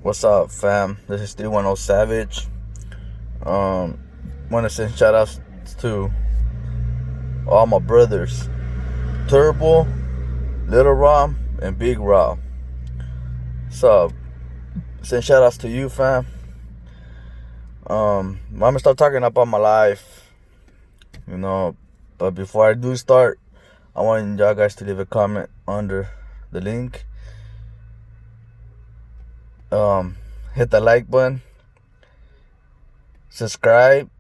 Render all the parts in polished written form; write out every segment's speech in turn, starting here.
What's up, fam? This is 310 Savage. Um, Want to send shout outs to all my brothers, Turbo, Little Rom, and Big Rob. So, send shout outs to you, fam. I'm gonna start talking about my life, but before I do start, I want y'all guys to leave a comment under the link. Hit the like button, subscribe,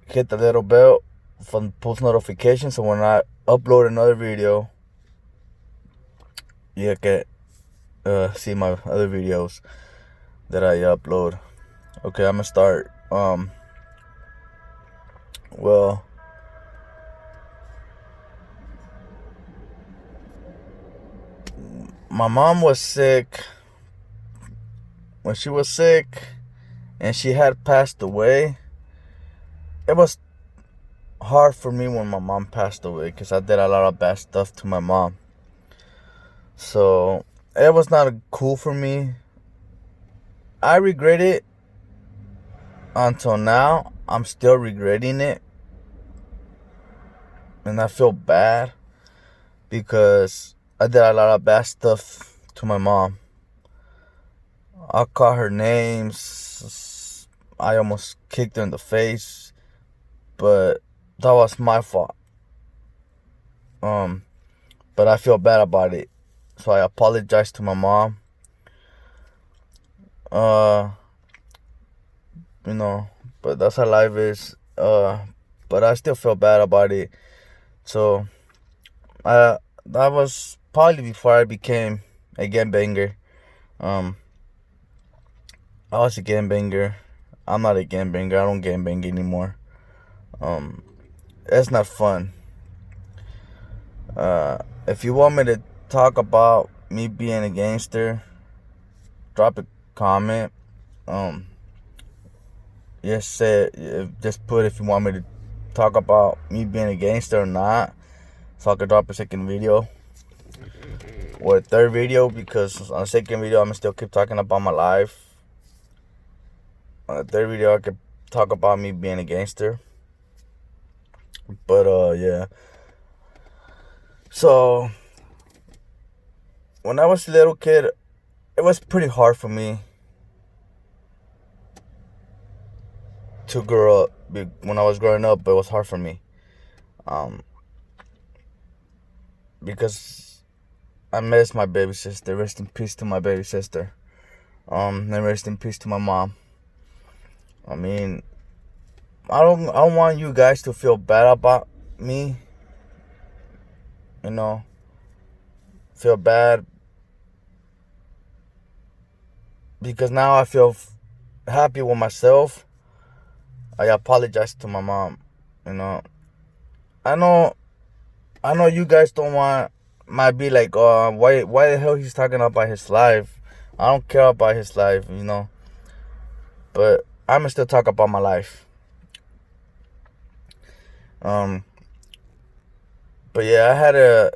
hit the little bell for post notifications, so when I upload another video, you can see my other videos that I upload. Okay, I'm gonna start. Well, my mom was sick. When she was sick and she had passed away, it was hard for me when my mom passed away because I did a lot of bad stuff to my mom. So it was not cool for me. I regret it until now. I'm still regretting it. And I feel bad because I did a lot of bad stuff to my mom. I called her names. I almost kicked her in the face. But that was my fault. But I feel bad about it. So I apologize to my mom. But that's how life is. But I still feel bad about it. So that was probably before I became a gangbanger. I was a gangbanger. I'm not a gangbanger. I don't gangbang anymore. It's not fun. If you want me to talk about me being a gangster, drop a comment. Just put if you want me to talk about me being a gangster or not, so I could drop a second video or a third video, because on the second video I'm gonna still keep talking about my life. On the third video I could talk about me being a gangster. But yeah. So when I was a little kid, it was pretty hard for me to grow up. When I was growing up, it was hard for me. Because I miss my baby sister. Rest in peace to my baby sister. And rest in peace to my mom. I mean, I don't want you guys to feel bad about me. Feel bad. Because now I feel happy with myself. I apologize to my mom. I know you guys might be like, why the hell he's talking about his life? I don't care about his life, but I'ma still talk about my life. But yeah, I had a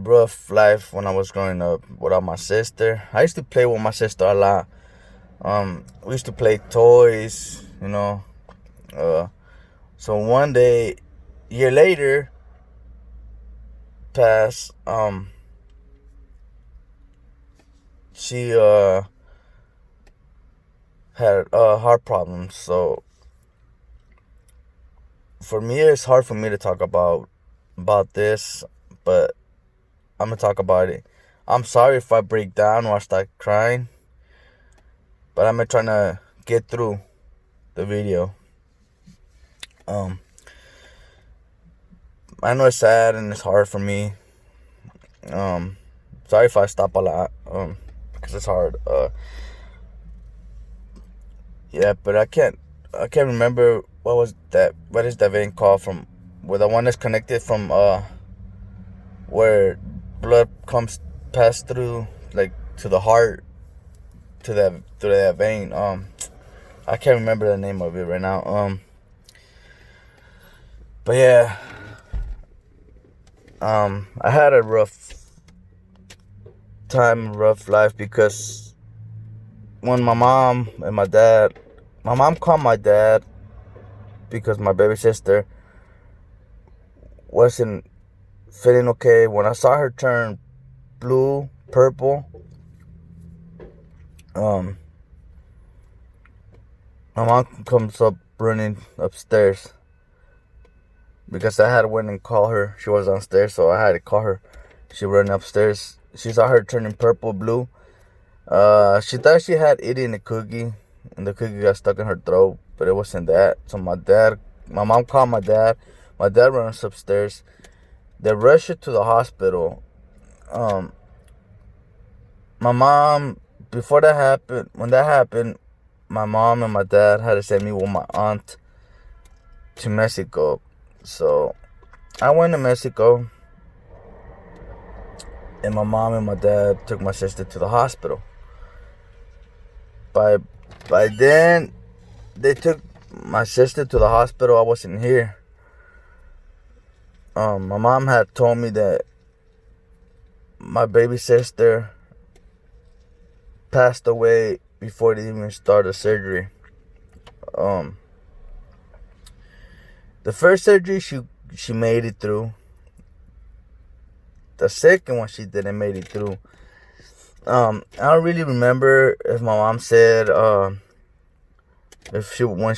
rough life when I was growing up without my sister. I used to play with my sister a lot. We used to play toys, so one day, year later, passed. She had heart problems. So for me, it's hard for me to talk about this, but I'm gonna talk about it. I'm sorry if I break down or I start crying, but I'm trying to get through the video. I know it's sad and it's hard for me. Sorry if I stop a lot, because it's hard. Yeah, but I can't remember what is that vein called, from where the one that's connected from where blood comes past through, like, to the heart, to that vein. I can't remember the name of it right now. But yeah, I had a rough time, rough life, because when my mom called my dad because my baby sister wasn't feeling okay. When I saw her turn blue, purple, my mom comes up running upstairs because I had went and called her. She was downstairs, so I had to call her. She ran upstairs. She saw her turning purple, blue. She thought she had eaten a cookie, and the cookie got stuck in her throat, but it wasn't that. So my mom called my dad. My dad runs upstairs. They rushed her to the hospital. My mom, when that happened, my mom and my dad had to send me with my aunt to Mexico. So I went to Mexico, and my mom and my dad took my sister to the hospital. By then, they took my sister to the hospital. I wasn't here. My mom had told me that my baby sister passed away before they even started surgery. The first surgery she made it through. The second one she didn't make it through. I don't really remember if my mom said if she would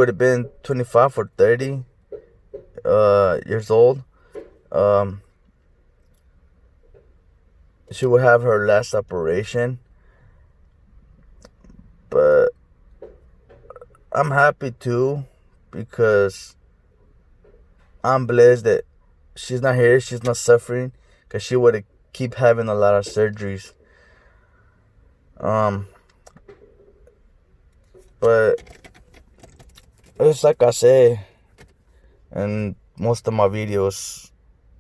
have been 25 or 30 years old. She would have her last operation. But I'm happy too, because I'm blessed that she's not here, she's not suffering, because she would keep having a lot of surgeries. But it's like I say in most of my videos,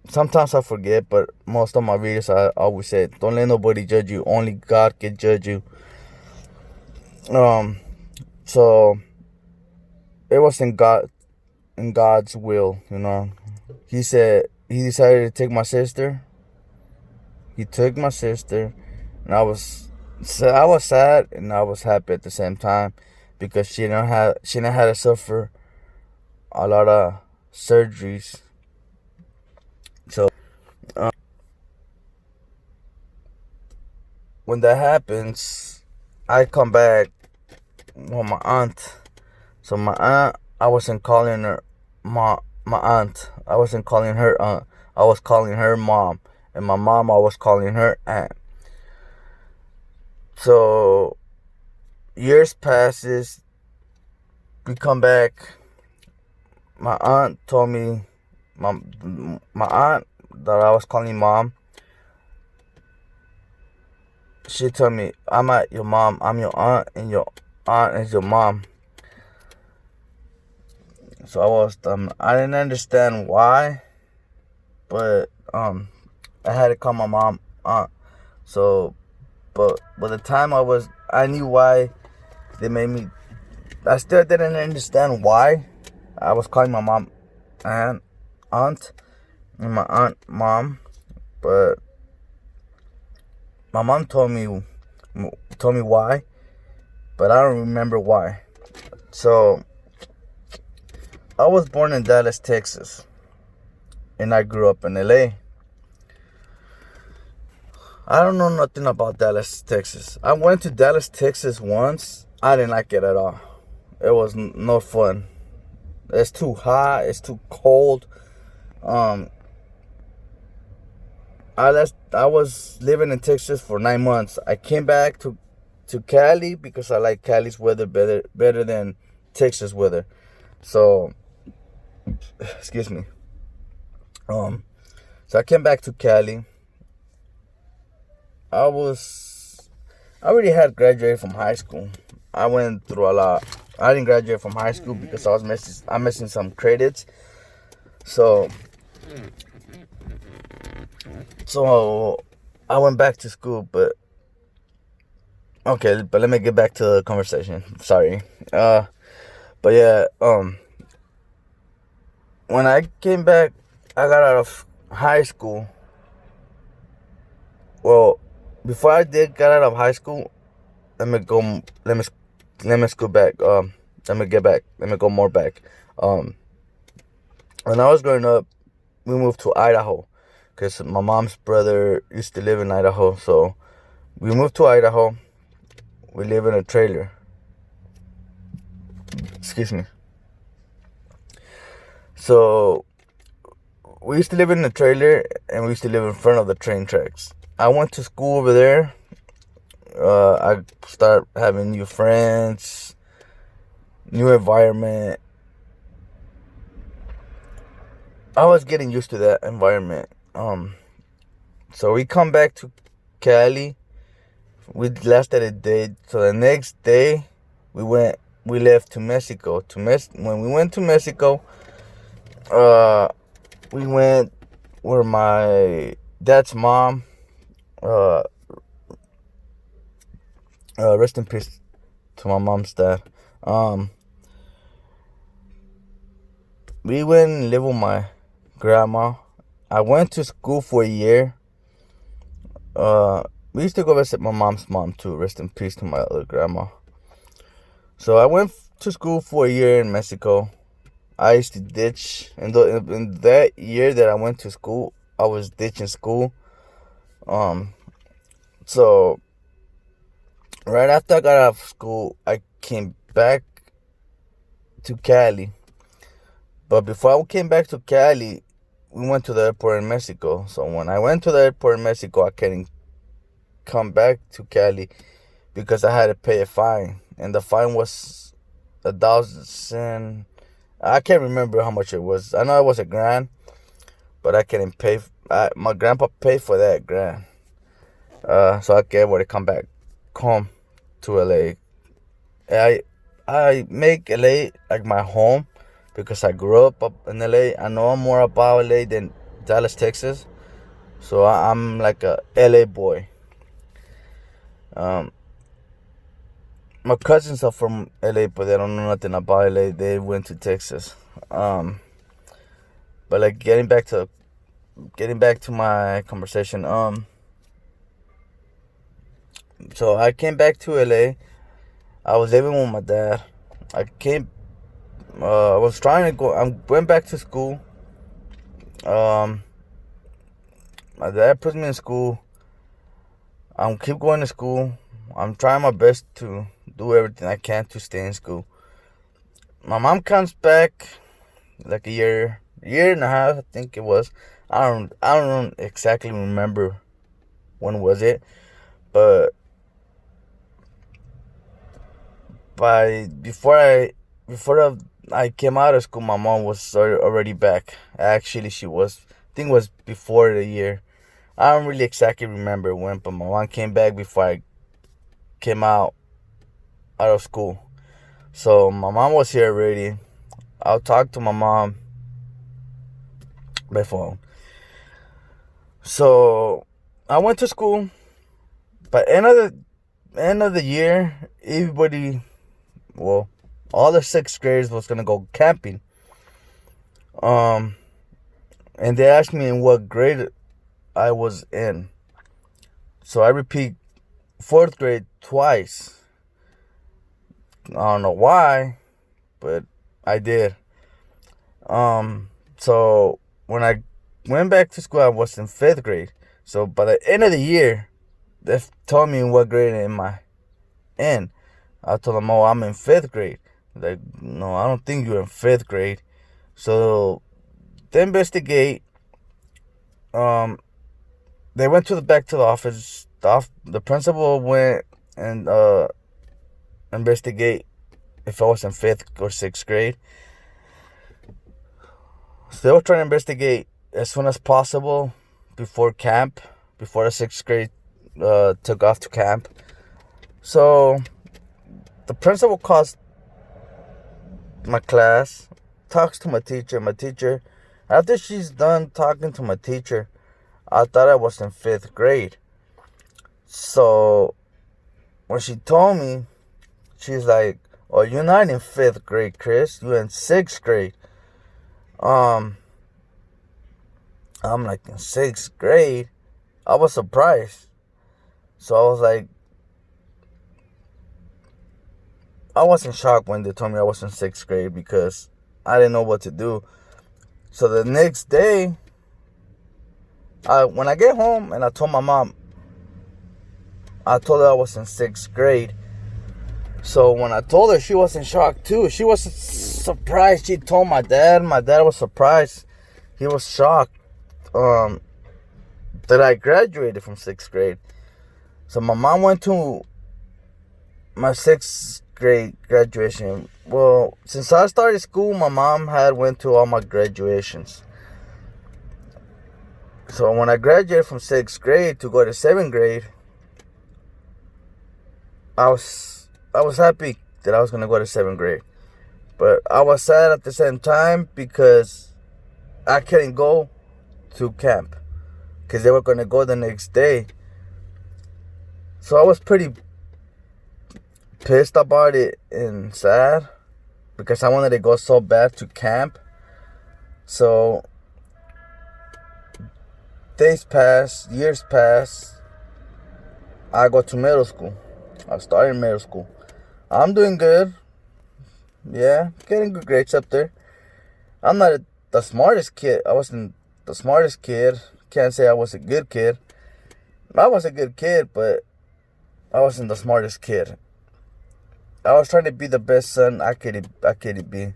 sometimes I forget, but most of my videos I always say, don't let nobody judge you, only God can judge you. So it was in God's will, He said he decided to take my sister. He took my sister, and I was sad and I was happy at the same time, because she didn't have to suffer a lot of surgeries. So when that happens, I come back with my aunt. So my aunt, I wasn't calling her my aunt. I wasn't calling her aunt. I was calling her mom. And my mom, I was calling her aunt. So years passes. We come back. My aunt told me, my aunt that I was calling mom, she told me, I'm not your mom, I'm your aunt, and your aunt is your mom. So I didn't understand why, but I had to call my mom aunt. So, but by the time I knew why they made me. I still didn't understand why I was calling my mom aunt, and my aunt mom, but my mom told me why, but I don't remember why. So I was born in Dallas, Texas, and I grew up in LA. I don't know nothing about Dallas, Texas. I went to Dallas, Texas once. I didn't like it at all. It was no fun. It's too hot. It's too cold. I was living in Texas for 9 months. I came back to Cali because I like Cali's weather better than Texas weather. So, excuse me. So I came back to Cali. I already had graduated from high school. I went through a lot. I didn't graduate from high school because I'm missing some credits. So I went back to school, but let me get back to the conversation. Sorry. But yeah, when I came back, I got out of high school. Well, before I did get out of high school, let me go. Let me scoot back. Let me get back. Let me go more back. Um, when I was growing up, we moved to Idaho, because my mom's brother used to live in Idaho. So we moved to Idaho. We live in a trailer. Excuse me. So we used to live in a trailer, and we used to live in front of the train tracks. I went to school over there. I start having new friends, new environment. I was getting used to that environment. So we come back to Cali. We lasted a day. So the next day, we left to Mexico. When we went to Mexico, we went where my dad's mom. Uh, Rest in peace to my mom's dad. We went and lived with my grandma. I went to school for a year. We used to go visit my mom's mom too. Rest in peace to my other grandma. So I went to school for a year in Mexico. I used to ditch. In that year that I went to school, I was ditching school. So right after I got out of school, I came back to Cali. But before I came back to Cali, we went to the airport in Mexico. So when I went to the airport in Mexico, I couldn't come back to Cali because I had to pay a fine. And the fine was 1,000. I can't remember how much it was. I know it was $1,000, but I couldn't pay. My grandpa paid for that $1,000. So I gave able to come back home to LA. I make LA like my home because I grew up in LA. I know more about LA than Dallas, Texas. So I'm like a LA boy. My cousins are from LA, but they don't know nothing about LA. They went to Texas. But like getting back to my conversation. So I came back to LA. I was living with my dad. I was trying to go. I went back to school. My dad put me in school. I'm keep going to school. I'm trying my best to do everything I can to stay in school. My mom comes back like a year and a half, I think it was. I don't exactly remember when was it, but before I came out of school, my mom was already back. Actually, she was. I think it was before the year. I don't really exactly remember when, but my mom came back before I came out of school. So my mom was here already. I'll talk to my mom by phone. So I went to school. By end of the year, everybody, well, all the sixth graders was gonna go camping. And they asked me in what grade I was in. So I repeat fourth grade twice. I don't know why, but I did. So when I went back to school, I was in fifth grade. So by the end of the year, they told me what grade am I in. I told them, oh, I'm in fifth grade. Like, no, I don't think you're in fifth grade. So they investigate. They went back to the office. The principal went and investigate if I was in fifth or sixth grade. So they were trying to investigate as soon as possible before the sixth grade took off to camp. So the principal calls my class, talks to my teacher. My teacher, after she's done talking to my teacher, I thought I was in fifth grade. So when she told me, she's like, "Oh, you're not in fifth grade, Chris. You're in sixth grade." I'm like, in sixth grade? I was surprised So I was like, I was in shock when they told me I was in 6th grade because I didn't know what to do. So the next day, when I get home and I told my mom, I told her I was in 6th grade. So when I told her, she was in shock too. She was surprised. She told my dad. My dad was surprised. He was shocked that I graduated from 6th grade. So my mom went to my 6th grade graduation. Well, since I started school, my mom had went to all my graduations. So when I graduated from 6th grade to go to 7th grade, I was happy that I was gonna go to 7th grade, but I was sad at the same time because I couldn't go to camp because they were gonna go the next day. So I was pretty pissed about it and sad because I wanted to go so bad to camp. So days pass, years pass. I go to middle school. I started middle school. I'm doing good. Yeah, getting good grades up there. I'm not the smartest kid. I wasn't the smartest kid. Can't say I was a good kid. I was a good kid, but I wasn't the smartest kid. I was trying to be the best son I could be.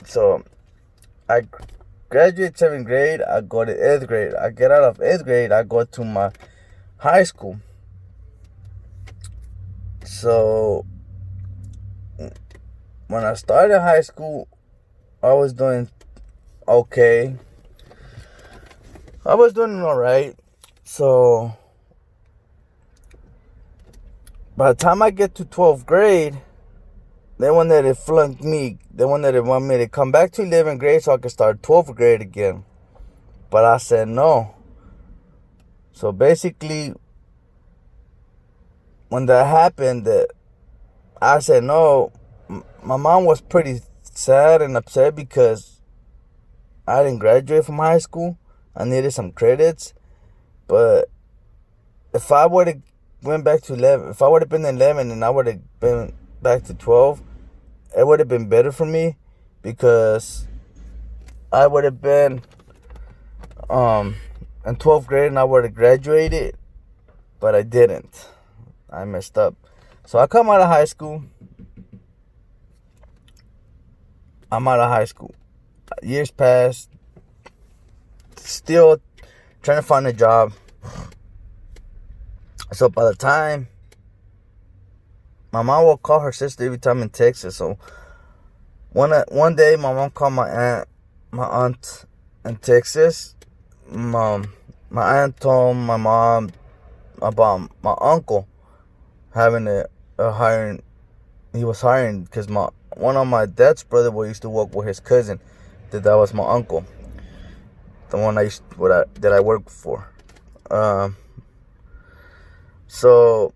So I graduate 7th grade. I go to 8th grade. I get out of 8th grade. I go to my high school. So when I started high school, I was doing okay. I was doing all right. So by the time I get to 12th grade, they wanted to flunk me. They wanted to want me to come back to 11th grade so I could start 12th grade again. But I said no. So basically, when that happened, I said no. My mom was pretty sad and upset because I didn't graduate from high school. I needed some credits. But if I would have went back to 11, if I would have been 11 and I would have been back to 12, it would have been better for me because I would have been in 12th grade and I would have graduated, but I didn't. I messed up. So I come out of high school. I'm out of high school. Years passed. Still trying to find a job. So by the time my mom will call her sister every time in Texas. So one day my mom called my aunt in Texas. My aunt told my mom about my uncle having a hiring. He was hiring because one of my dad's brother used to work with his cousin. That was my uncle, the one that I worked for. So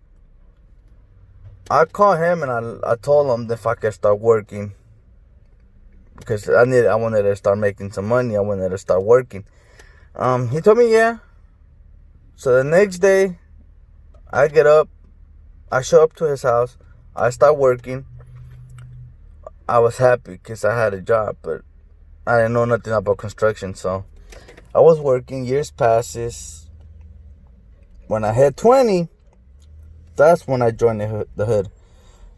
I called him and I told him if I could start working because I wanted to start making some money. I wanted to start working. He told me yeah. So the next day, I get up, I show up to his house, I start working. I was happy because I had a job, but I didn't know nothing about construction. So I was working. Years passes. When I hit 20, that's when I joined the hood.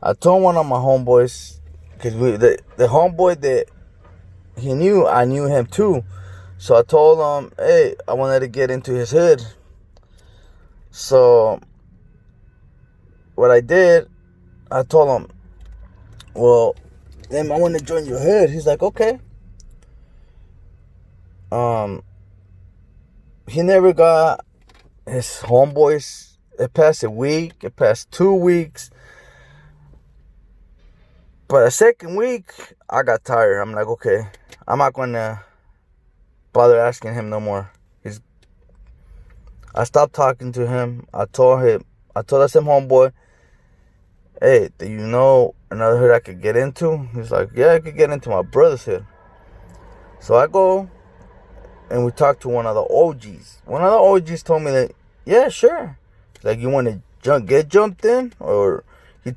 I told one of my homeboys, because the homeboy that he knew, I knew him too. So I told him, hey, I wanted to get into his hood. So what I did, I told him, well, then I want to join your hood. He's like, okay. He never got his homeboys. It passed a week. It passed 2 weeks. But the second week, I got tired. I'm like, okay, I'm not going to bother asking him no more. I stopped talking to him. I told the same homeboy, hey, do you know another hood I could get into? He's like, yeah, I could get into my brother's hood. So I go and we talked to one of the OGs. One of the OGs told me that, yeah, sure. Like, you want to get jumped in, or he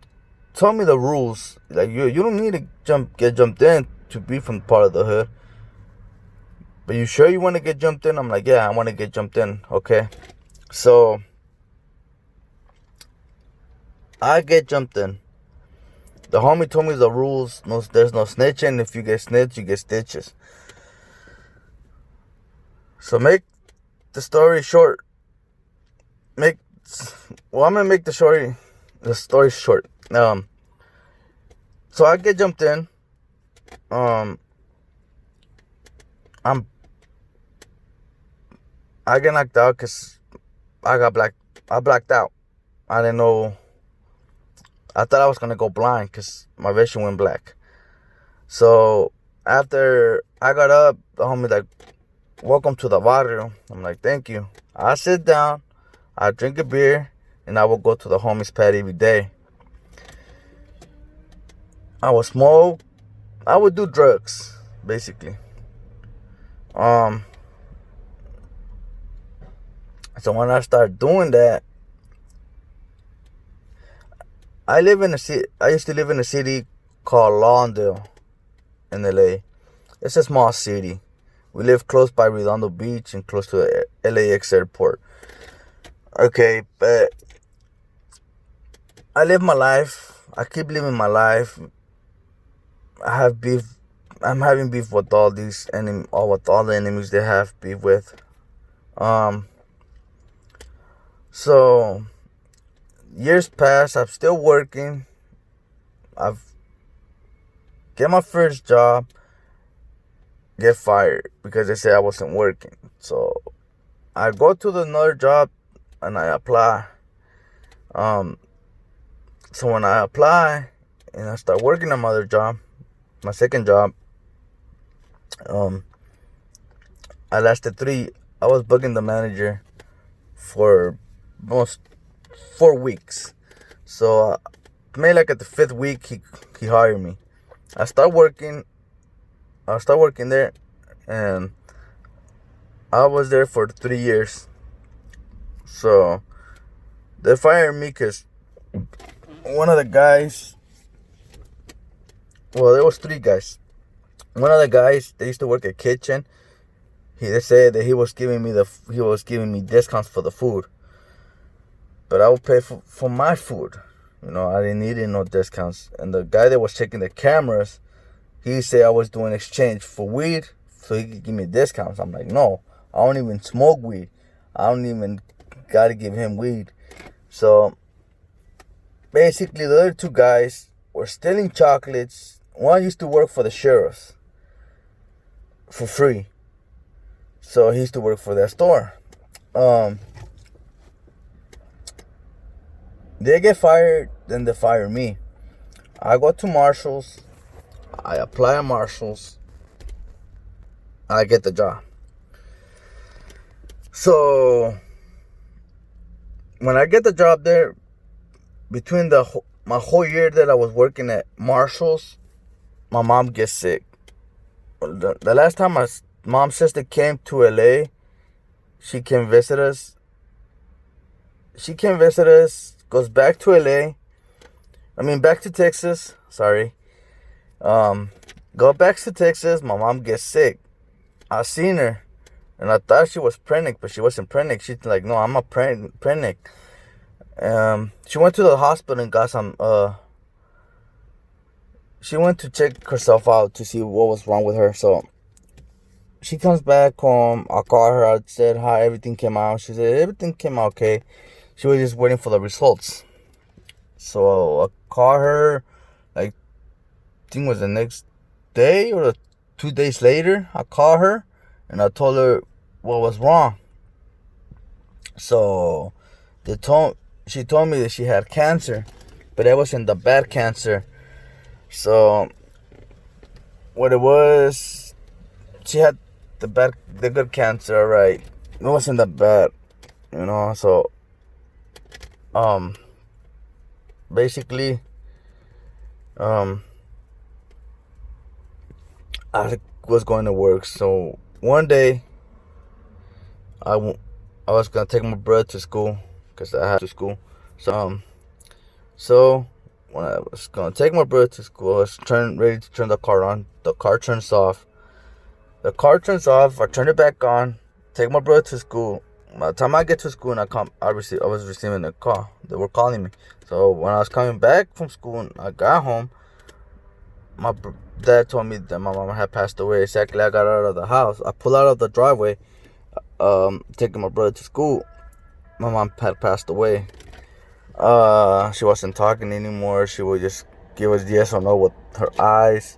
told me the rules. Like, you don't need to get jumped in to be from part of the hood. But you sure you want to get jumped in? I'm like, yeah, I want to get jumped in. Okay. So I get jumped in. The homie told me the rules. No, there's no snitching. If you get snitched, you get stitches. So make the story short. I'm gonna make the story short. So I get jumped in. I get knocked out because I blacked out. I didn't know. I thought I was gonna go blind because my vision went black. So after I got up, the homie like, welcome to the barrio. I'm like, thank you. I sit down, I drink a beer, and I will go to the homie's pad every day. I would smoke. I would do drugs, basically. So when I started doing that, I used to live in a city called Lawndale in LA. It's a small city. We live close by Redondo Beach and close to the LAX airport. Okay, but I live my life. I keep living my life. I have beef. I'm having beef with all these with all the enemies they have beef with. So years pass. I'm still working. I've get my first job, get fired because they say I wasn't working. So I go to another job and I apply. So when I apply and I start working on my other job, my second job, I lasted I was bugging the manager for almost 4 weeks. So maybe like at the 5th week, he hired me. I start working there, and I was there for 3 years. So they fired me because one of the guys, well, there was 3 guys. One of the guys, they used to work at kitchen. They said that he was giving me discounts for the food, but I would pay for my food. I didn't need no discounts. And the guy that was checking the cameras, he said I was doing exchange for weed, so he could give me discounts. I'm like, no, I don't even smoke weed. I don't even gotta give him weed. So basically, the other 2 guys were stealing chocolates. One used to work for the sheriffs for free, so he used to work for that store. They get fired, then they fire me. I go to Marshall's. I apply at Marshall's. I get the job. So when I get the job there, between my whole year that I was working at Marshall's, my mom gets sick. The last time my mom's sister came to LA, she came visit us. Goes back to LA. Back to Texas. Sorry. Go back to Texas. My mom gets sick. I seen her, and I thought she was pregnant, but she wasn't pregnant. She's like, no, I'm not pregnant. She went to the hospital and got some. She went to check herself out to see what was wrong with her. So she comes back home. I called her. I said hi. Everything came out. She said everything came out okay. She was just waiting for the results. So I called her, like, I think it was the next day or 2 days later. I called her and I told her what was wrong. So she told me that she had cancer, but it wasn't the bad cancer. So what it was, she had the good cancer, right? It wasn't that bad, So basically, I was going to work. So one day, I was gonna take my brother to school because I had to school. So when I was gonna take my brother to school, I was ready to turn the car on. The car turns off. I turn it back on. Take my brother to school. By the time I get to school and I was receiving a call. They were calling me. So when I was coming back from school and I got home, my dad told me that my mom had passed away. Exactly, I got out of the house. I pulled out of the driveway, taking my brother to school. My mom had passed away. She wasn't talking anymore. She would just give us yes or no with her eyes.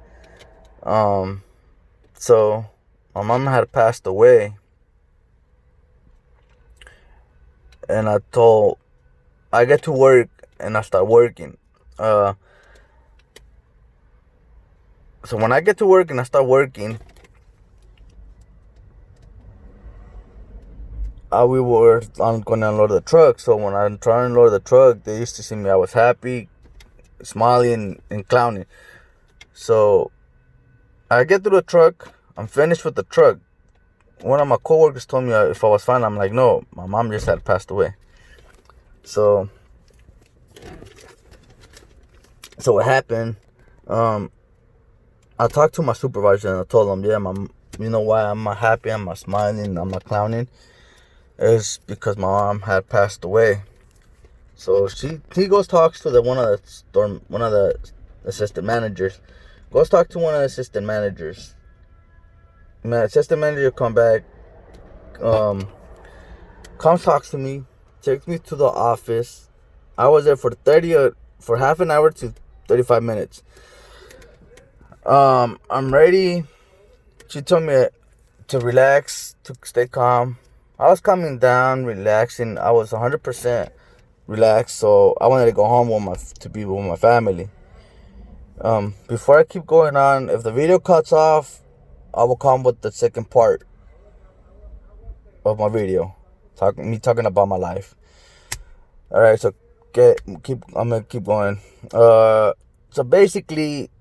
So my mom had passed away, and I get to work and I start working. So when I get to work and I start working, we were going to unload the truck. So when I'm trying to unload the truck, they used to see me. I was happy, smiling, and clowning. So I get to the truck. I'm finished with the truck. One of my coworkers told me if I was fine. I'm like, no, my mom just had passed away. So what happened? I talked to my supervisor and I told him, yeah, you know why I'm not happy, I'm not smiling, I'm not clowning, is because my mom had passed away. So he goes talks to one of the assistant managers. Goes talk to one of the assistant managers. My assistant manager come back, comes talks to me, takes me to the office. I was there for half an hour to 35 minutes. I'm ready. She told me to relax, to stay calm. I was calming down, relaxing. I was 100% relaxed, so I wanted to go home to be with my family. Before I keep going on, if the video cuts off, I will come with the second part of my video, talking about my life. All right, so I'm gonna keep going. So basically,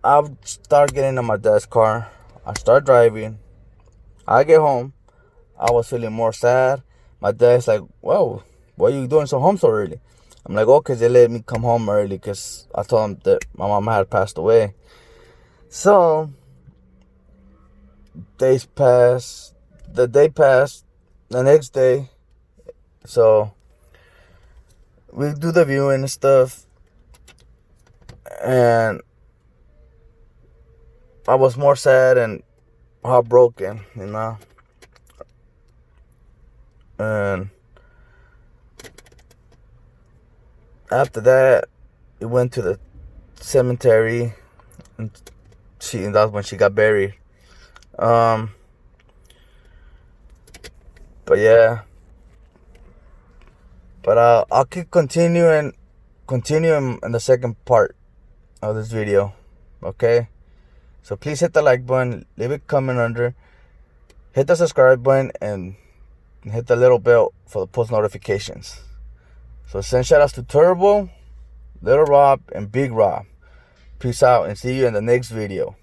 I start getting in my dad's car. I start driving. I get home. I was feeling more sad. My dad's like, "Whoa, why are you doing home so early?" I'm like, "Oh, cause they let me come home early, cause I told them that my mom had passed away." So days pass. The day passed. The next day, so we do the viewing and stuff, and I was more sad and heartbroken, and after that, we went to the cemetery, and that's when she got buried. But yeah, but I'll keep continuing in the second part of this video, okay? So please hit the like button, leave a comment under, hit the subscribe button, and hit the little bell for the post notifications. So send shout outs to Turbo, Little Rob, and Big Rob. Peace out and see you in the next video.